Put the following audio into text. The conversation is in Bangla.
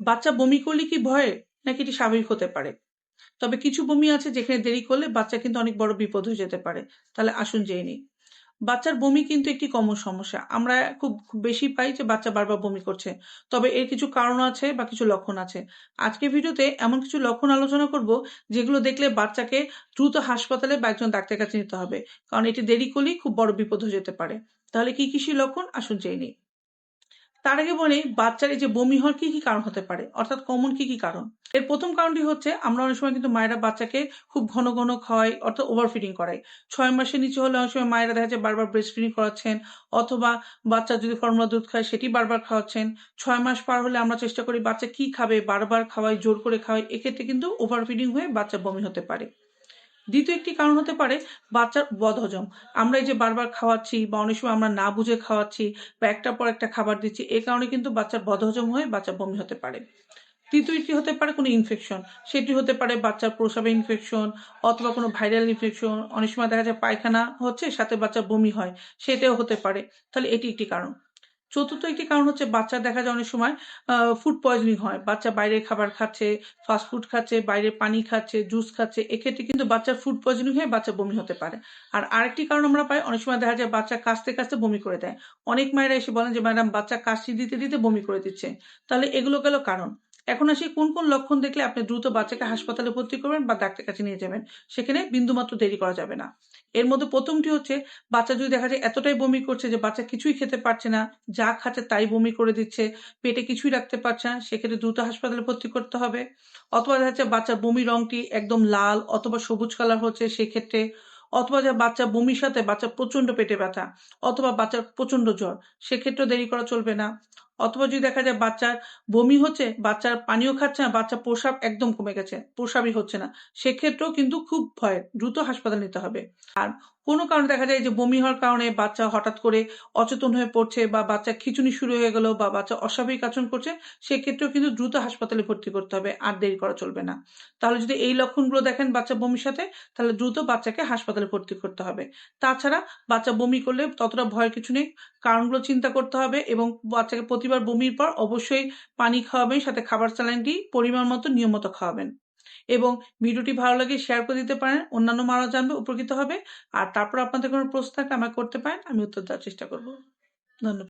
বাচ্চা বমি করলে কি ভয়ে, নাকি এটি স্বাভাবিক হতে পারে? তবে কিছু বমি আছে যেখানে দেরি করলে বাচ্চা কিন্তু অনেক বড় বিপদ হয়ে যেতে পারে। তাহলে আসুন জেনে নিই। বাচ্চার বমি কিন্তু একটি কমন সমস্যা। আমরা খুব বেশি পাই যে বাচ্চা বারবার বমি করছে। তবে এর কিছু কারণ আছে বা কিছু লক্ষণ আছে। আজকের ভিডিওতে এমন কিছু লক্ষণ আলোচনা করব যেগুলো দেখলে বাচ্চাকে দ্রুত হাসপাতালে বা একজন ডাক্তারের কাছে নিতে হবে। কারণ এটি দেরি করলেই খুব বড় বিপদ হয়ে যেতে পারে। তাহলে কি কি সেই লক্ষণ, আসুন জেনে নিই। তার আগে বলি বাচ্চার এই যে বমি হওয়ার কি কি কারণ হতে পারে, অর্থাৎ কমন কি কি কারণ। এর প্রথম কারণটি হচ্ছে আমরা অনেক সময় কিন্তু মায়েরা বাচ্চাকে খুব ঘন ঘন খাওয়াই, অর্থাৎ ওভার ফিডিং করাই। 6 মাসের নিচে হলে অনেক সময় মায়েরা দেখা যায় বারবার ব্রেস্ট ফিডিং করাচ্ছেন, অথবা বাচ্চা যদি ফর্মুলা দুধ খায় সেটি বারবার খাওয়াচ্ছেন। 6 মাস পার হলে আমরা চেষ্টা করি বাচ্চা কি খাবে বারবার খাওয়াই, জোর করে খাওয়াই, এক্ষেত্রে কিন্তু ওভার ফিডিং হয়ে বাচ্চা বমি হতে পারে। দ্বিতীয় একটি কারণ হতে পারে বাচ্চার বদহজম। আমরা এই যে বারবার খাওয়াচ্ছি বা অনেক সময় আমরা না বুঝে খাওয়াচ্ছি বা একটার পর একটা খাবার দিচ্ছি, এই কারণে কিন্তু বাচ্চার বদহজম হয়ে বাচ্চা বমি হতে পারে। তৃতীয়টি হতে পারে কোনো ইনফেকশন। সেটি হতে পারে বাচ্চার প্রস্রাবে ইনফেকশন, অথবা কোনো ভাইরাল ইনফেকশন। অনেক সময় দেখা যায় পায়খানা হচ্ছে সাথে বাচ্চার বমি হয়, সেটাও হতে পারে। তাহলে এটি একটি কারণ। চতুর্থ একটি কারণ হচ্ছে বাচ্চার দেখা যায় অনেক সময় ফুড পয়জনিং হয়। বাচ্চা বাইরের খাবার খাচ্ছে, ফাস্ট ফুড খাচ্ছে, বাইরের পানি খাচ্ছে, জুস খাচ্ছে। এক্ষেত্রে কিন্তু বাচ্চার ফুড পয়জনিং হয়ে বাচ্চা বমি হতে পারে। আর আরেকটি কারণ আমরা পাই, অনেক সময় দেখা যায় বাচ্চা কাশতে কাশতে বমি করে দেয়। অনেক মায়েরা এসে বলেন যে ম্যাডাম বাচ্চা কাশি দিতে দিতে বমি করে দিচ্ছে। তাহলে এগুলো গেল কারণ। এখন আসি কোন কোন লক্ষণ দেখলে আপনি দ্রুত বাচ্চাকে হাসপাতালে ভর্তি করবেন বা ডাক্তারের কাছে নিয়ে যাবেন। সেখানে বিন্দুমাত্র দেরি করা যাবে না। এর মধ্যে প্রথমটি হচ্ছে বাচ্চা যদি দেখা যায় এতটাই বমি করছে যে বাচ্চা কিছুই খেতে পারছে না, যা খাচ্ছে তাই বমি করে দিচ্ছে, পেটে কিছুই রাখতে পারছে না, সেক্ষেত্রে দ্রুত হাসপাতালে ভর্তি করতে হবে। অথবা দেখা যাচ্ছে বাচ্চার বমি রংটি একদম লাল অথবা সবুজ কালার হচ্ছে, সেক্ষেত্রে। অথবা যে বাচ্চা বমির সাথে বাচ্চার প্রচন্ড পেটে ব্যথা, অথবা বাচ্চার প্রচন্ড জ্বর, সেক্ষেত্রেও দেরি করা চলবে না। অথবা যদি দেখা যায় বাচ্চার বমি হচ্ছে, বাচ্চার পানিও খাচ্ছে না, বাচ্চা প্রস্রাব একদম কমে গেছে, প্রস্রাবই হচ্ছে না, সেক্ষেত্রেও কিন্তু খুব ভয়, দ্রুত হাসপাতাল নিতে হবে। আর কোনো কারণে দেখা যায় যে বমি হওয়ার কারণে বাচ্চা হঠাৎ করে অচেতন হয়ে পড়ছে, বা বাচ্চা খিঁচুনি শুরু হয়ে গেল, বা বাচ্চা অস্বাভাবিক আচরণ করছে, সেক্ষেত্রেও কিন্তু দ্রুত হাসপাতালে ভর্তি করতে হবে, আর দেরি করা চলবে না। তাহলে যদি এই লক্ষণগুলো দেখেন বাচ্চা বমির সাথে, তাহলে দ্রুত বাচ্চাকে হাসপাতালে ভর্তি করতে হবে। তাছাড়া বাচ্চা বমি করলে ততটা ভয়ের কিছু নেই। কারণগুলো চিন্তা করতে হবে, এবং বাচ্চাকে প্রতিবার বমির পর অবশ্যই পানি খাওয়াবেন, সাথে খাবার স্যালাইনটি পরিমাণ মতো নিয়ম মতো খাওয়াবেন। এবং ভিডিওটি ভালো লাগে শেয়ার করে দিতে পারেন, অন্যান্য মারা জানবে, উপকৃত হবে। আর তারপর আপনাদের কোনো প্রশ্ন থাকলে আমাকে করতে পারেন, আমি উত্তর দেওয়ার চেষ্টা করব। ধন্যবাদ।